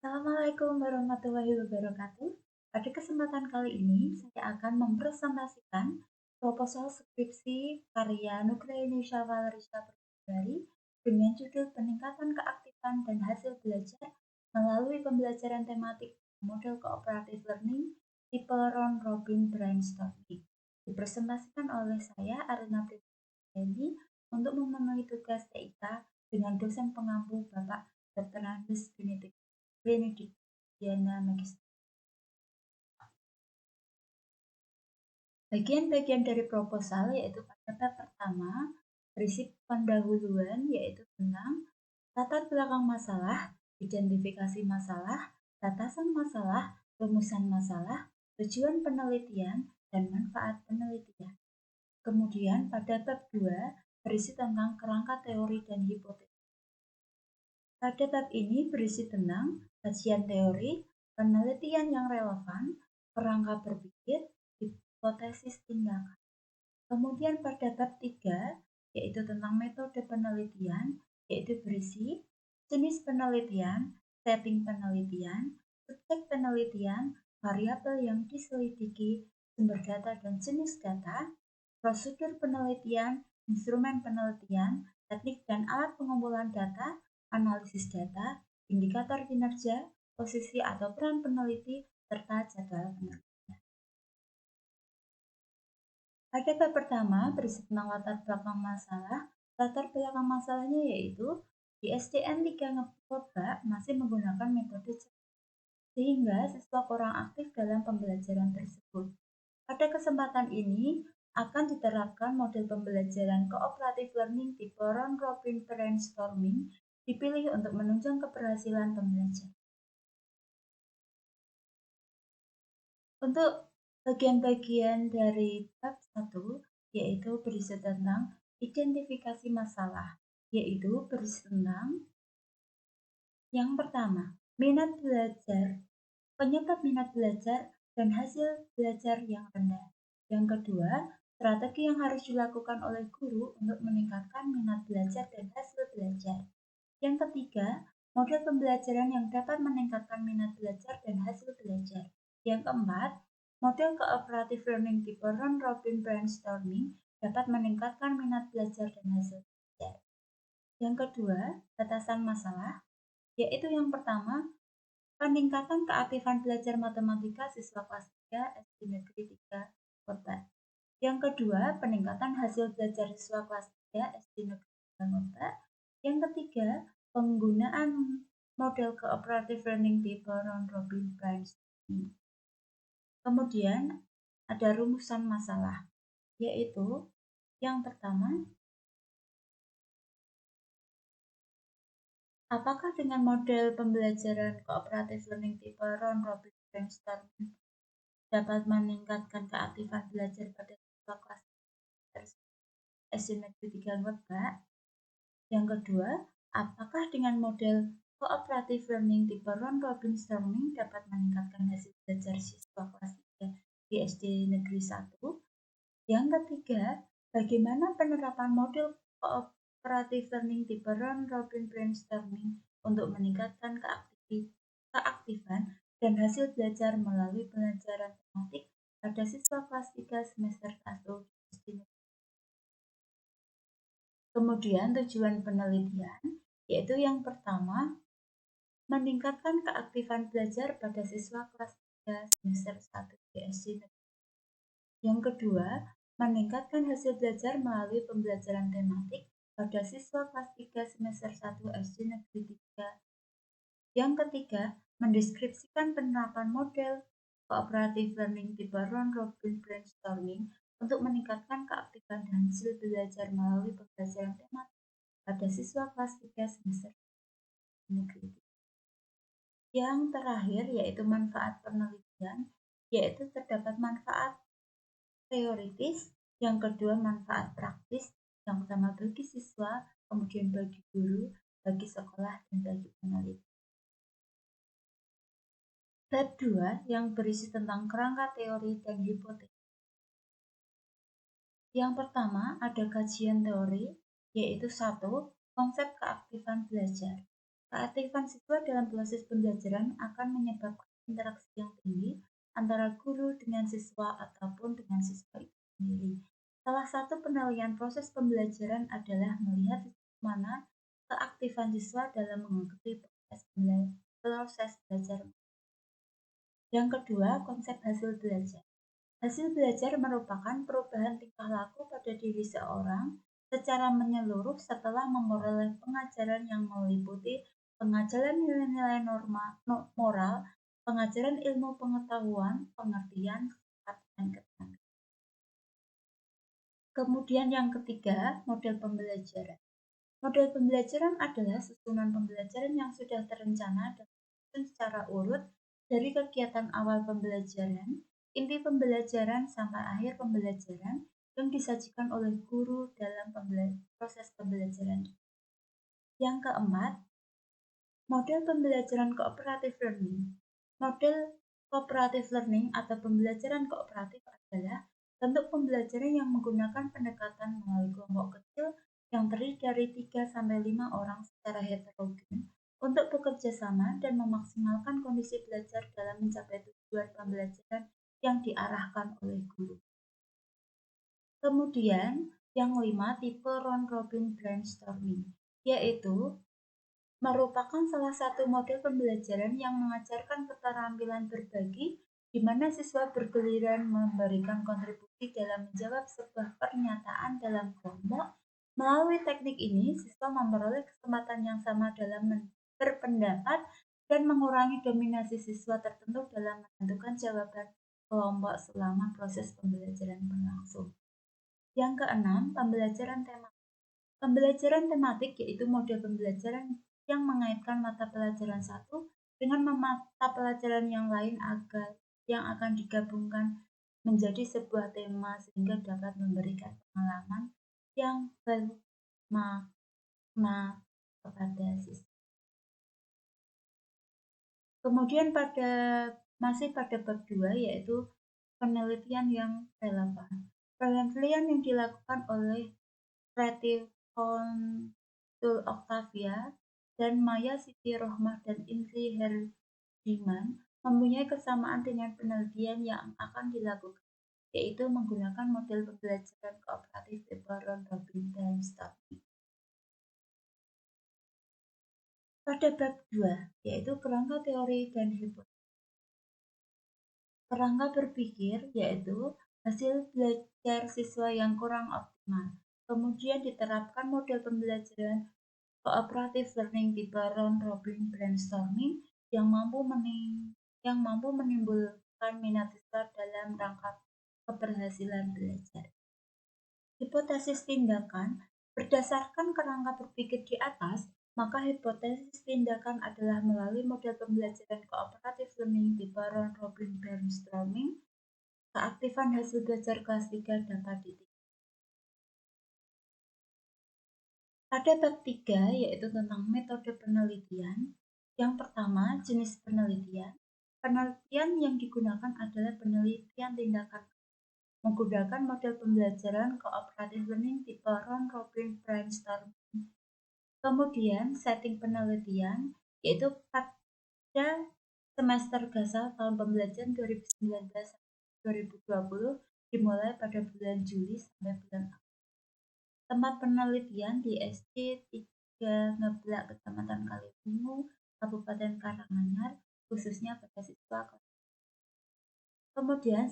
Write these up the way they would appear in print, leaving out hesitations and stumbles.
Assalamualaikum warahmatullahi wabarakatuh. Pada kesempatan kali ini, saya akan mempresentasikan proposal skripsi karya Nugra Indonesia Valerisha Purwodari dengan judul Peningkatan Keaktifan dan Hasil Belajar melalui Pembelajaran Tematik Model Cooperative Learning tipe Round Robin Brainstorming. Dipresentasikan oleh saya, Arina Priyanti, untuk memenuhi tugas TIK dengan dosen pengampu Bapak Dr. Andes Benediktiana Magister. Bagian-bagian dari proposal yaitu pada bab pertama berisi pendahuluan yaitu tentang latar belakang masalah, identifikasi masalah, batasan masalah, rumusan masalah, tujuan penelitian, dan manfaat penelitian. Kemudian pada bab 2 berisi tentang kerangka teori dan hipotesis. Pada bab ini berisi tentang kajian teori, penelitian yang relevan, kerangka berpikir, hipotesis tindakan. Kemudian pada bab 3 yaitu tentang metode penelitian, yaitu berisi jenis penelitian, setting penelitian, subjek penelitian, variabel yang diselidiki, sumber data dan jenis data, prosedur penelitian, instrumen penelitian, teknik dan alat pengumpulan data, analisis data, indikator kinerja, posisi atau peran peneliti, serta jadwal penelitian. Pada bab pertama berisi tentang latar belakang masalah. Latar belakang masalahnya yaitu di SDN 3 Ngepoba masih menggunakan metode sehingga siswa kurang aktif dalam pembelajaran tersebut. Pada kesempatan ini akan diterapkan model pembelajaran cooperative learning tipe Round Robin Brainstorming dipilih untuk menunjang keberhasilan pembelajaran. Untuk bagian-bagian dari bab 1 yaitu berisi tentang identifikasi masalah, yaitu berisi tentang yang pertama, minat belajar, penyebab minat belajar dan hasil belajar yang rendah. Yang kedua, strategi yang harus dilakukan oleh guru untuk meningkatkan minat belajar dan hasil belajar. Yang ketiga, model pembelajaran yang dapat meningkatkan minat belajar dan hasil belajar. Yang keempat, model cooperative learning tipe Round Robin Brainstorming dapat meningkatkan minat belajar dan hasil belajar. Yang kedua, batasan masalah, yaitu yang pertama, peningkatan keaktifan belajar matematika siswa kelas 3 SD Negeri 3 Kota. Yang kedua, peningkatan hasil belajar siswa kelas 3 SD Negeri 3 Kota. Yang ketiga, penggunaan model cooperative learning tipe Round Robin Brainstorming. Kemudian ada rumusan masalah, yaitu yang pertama, apakah dengan model pembelajaran cooperative learning tipe Round Robin Brainstorming dapat meningkatkan keaktifan belajar pada siswa kelas SD Negeri 3 Lebak? Yang kedua, apakah dengan model cooperative learning tipe Round Robin Brainstorming dapat meningkatkan hasil belajar siswa kelas 3 di SD Negeri 1? Yang ketiga, bagaimana penerapan model cooperative learning tipe Round Robin Brainstorming untuk meningkatkan keaktifan dan hasil belajar melalui pelajaran tematik pada siswa kelas 3 semester 1 SD Negeri. Kemudian tujuan penelitian, yaitu yang pertama, meningkatkan keaktifan belajar pada siswa kelas 3 semester 1 di SD Negeri. Yang kedua, meningkatkan hasil belajar melalui pembelajaran tematik pada siswa kelas 3 semester 1 SD Negeri 3. Yang ketiga, mendeskripsikan penerapan model cooperative learning tipe Round Robin Brainstorming untuk meningkatkan keaktifan dan hasil belajar melalui pembelajaran tematik pada siswa kelas 3 semester Negeri 3. Yang terakhir yaitu manfaat penelitian, yaitu terdapat manfaat teoritis, yang kedua manfaat praktis, yang pertama bagi siswa, kemudian bagi guru, bagi sekolah, dan bagi peneliti. Bab 2 yang berisi tentang kerangka teori dan hipotesis. Yang pertama ada kajian teori, yaitu 1. Konsep keaktifan belajar. Keaktifan siswa dalam proses pembelajaran akan menyebabkan interaksi yang tinggi antara guru dengan siswa ataupun dengan siswa itu sendiri. Salah satu penilaian proses pembelajaran adalah melihat mana keaktifan siswa dalam mengikuti proses belajar. Yang kedua, konsep hasil belajar. Hasil belajar merupakan perubahan tingkah laku pada diri seorang secara menyeluruh setelah memperoleh pengajaran yang meliputi pengajaran nilai-nilai moral, pengajaran ilmu pengetahuan, pengertian, sikap, dan keterampilan. Kemudian yang ketiga, model pembelajaran. Model pembelajaran adalah susunan pembelajaran yang sudah terencana dan disusun secara urut dari kegiatan awal pembelajaran, inti pembelajaran, sampai akhir pembelajaran yang disajikan oleh guru dalam proses pembelajaran. Yang keempat, model pembelajaran cooperative learning. Model cooperative learning atau pembelajaran kooperatif adalah bentuk pembelajaran yang menggunakan pendekatan melalui kelompok kecil yang terdiri dari 3-5 orang secara heterogen untuk bekerja sama dan memaksimalkan kondisi belajar dalam mencapai tujuan pembelajaran yang diarahkan oleh guru. Kemudian, yang 5, tipe round robin brainstorming, yaitu merupakan salah satu model pembelajaran yang mengajarkan keterampilan berbagi di mana siswa bergiliran memberikan kontribusi dalam menjawab sebuah pernyataan dalam kelompok. Melalui teknik ini, siswa memperoleh kesempatan yang sama dalam berpendapat dan mengurangi dominasi siswa tertentu dalam menentukan jawaban kelompok selama proses pembelajaran berlangsung. Yang keenam, pembelajaran tematik. Pembelajaran tematik yaitu model pembelajaran yang mengaitkan mata pelajaran satu dengan mata pelajaran yang lain yang akan digabungkan menjadi sebuah tema sehingga dapat memberikan pengalaman yang bermakna kepada siswa. Kemudian masih pada bab 2 yaitu penelitian yang relevan. Penelitian yang dilakukan oleh Creative Konsul Octavia dan Maya Siti Rohmah dan Indri Herdiman mempunyai kesamaan dengan penelitian yang akan dilakukan, yaitu menggunakan model pembelajaran kooperatif tipe round robin brainstorming. Pada bab 2, yaitu kerangka teori dan hipotesis. Kerangka berpikir yaitu hasil belajar siswa yang kurang optimal. Kemudian diterapkan model pembelajaran cooperative learning tipe round robin brainstorming yang mampu menimbulkan minat siswa dalam rangka keberhasilan belajar. Hipotesis tindakan. Berdasarkan kerangka berpikir di atas, maka hipotesis tindakan adalah melalui model pembelajaran cooperative learning tipe round robin brainstorming, keaktifan hasil belajar kelas 3 dapat ditingkatkan. Pada bab 3 yaitu tentang metode penelitian. Yang pertama, jenis penelitian. Penelitian yang digunakan adalah penelitian tindakan menggunakan model pembelajaran cooperative learning tipe round robin brainstorming. Kemudian, setting penelitian yaitu pada semester gasal tahun pembelajaran 2019-2020 dimulai pada bulan Juli sampai bulan Agustus. Tempat penelitian di SD 3 Ngeblak, Kecamatan Kaliwungu, Kabupaten Karanganyar, khususnya pada siswa kelas. Kemudian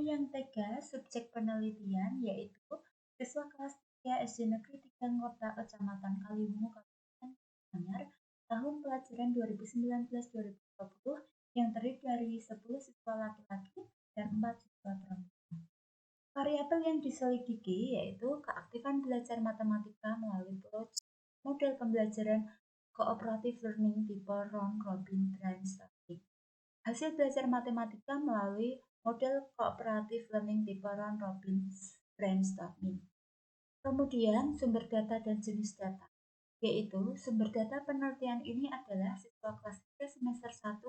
yang ketiga, subjek penelitian yaitu siswa kelas 3 SD Negeri 3 Ngeblak, Kecamatan Kaliwungu, Kabupaten Karanganyar, tahun pelajaran 2019-2020 yang terdiri dari 10 siswa laki-laki dan 4 siswa perempuan. Variabel yang diselidiki yaitu keaktifan belajar matematika melalui model pembelajaran cooperative learning tipe round robin brainstorming. Hasil belajar matematika melalui model cooperative learning tipe round robin brainstorming. Kemudian sumber data dan jenis data, yaitu sumber data penelitian ini adalah siswa kelas 3 semester 1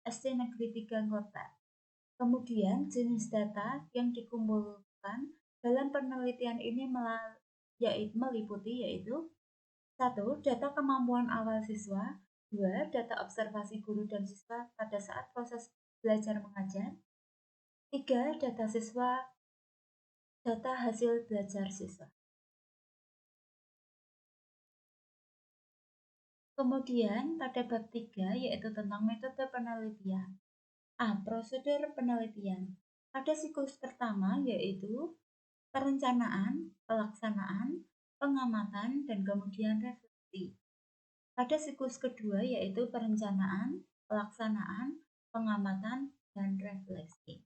SD Negeri 3 Ngeblak. Kemudian jenis data yang dikumpulkan dalam penelitian ini meliputi yaitu 1. Data kemampuan awal siswa. 2. Data observasi guru dan siswa pada saat proses belajar mengajar. 3. Data hasil belajar siswa. Kemudian pada bab 3 yaitu tentang metode penelitian. A. Prosedur penelitian. Pada siklus pertama yaitu perencanaan, pelaksanaan, pengamatan, dan kemudian refleksi. Pada siklus kedua yaitu perencanaan, pelaksanaan, pengamatan, dan refleksi.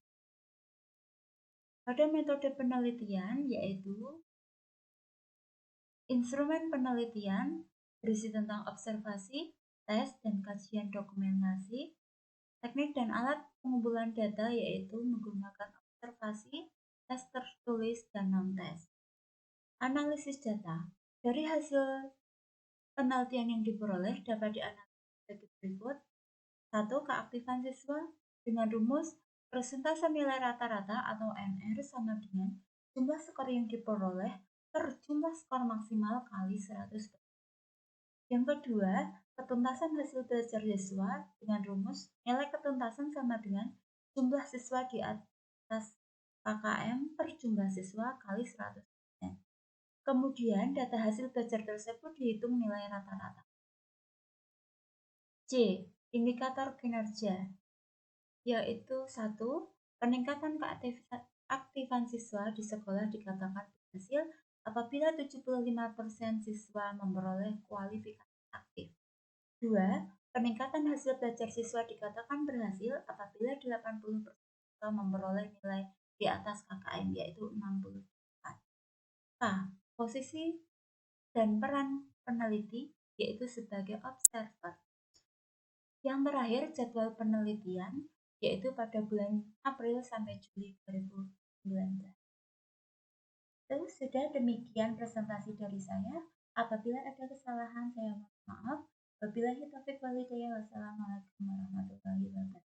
Pada metode penelitian yaitu instrumen penelitian berisi tentang observasi, tes, dan kajian dokumentasi. Teknik dan alat pengumpulan data yaitu menggunakan observasi, tes tertulis, dan non-tes. Analisis data. Dari hasil penelitian yang diperoleh dapat dianalisis sebagai berikut. 1. Keaktifan siswa dengan rumus persentase nilai rata-rata atau NR sama dengan jumlah skor yang diperoleh per jumlah skor maksimal kali 100%. Yang kedua, ketuntasan hasil belajar siswa dengan rumus nilai ketuntasan sama dengan jumlah siswa di atas KKM per jumlah siswa kali 100%. Kemudian data hasil belajar tersebut dihitung nilai rata-rata. C. Indikator kinerja, yaitu 1. Peningkatan keaktifan siswa di sekolah dikatakan berhasil apabila 75% siswa memperoleh kualifikasi aktif. 2. Peningkatan hasil belajar siswa dikatakan berhasil apabila 80% siswa memperoleh nilai di atas KKM yaitu 64. K. Posisi dan peran peneliti yaitu sebagai observer. Yang terakhir, jadwal penelitian yaitu pada bulan April sampai Juli 2019. Sudah demikian presentasi dari saya. Apabila ada kesalahan saya mohon maaf. Wabillahi taufiq wal hidayah. Wassalamualaikum warahmatullahi wabarakatuh.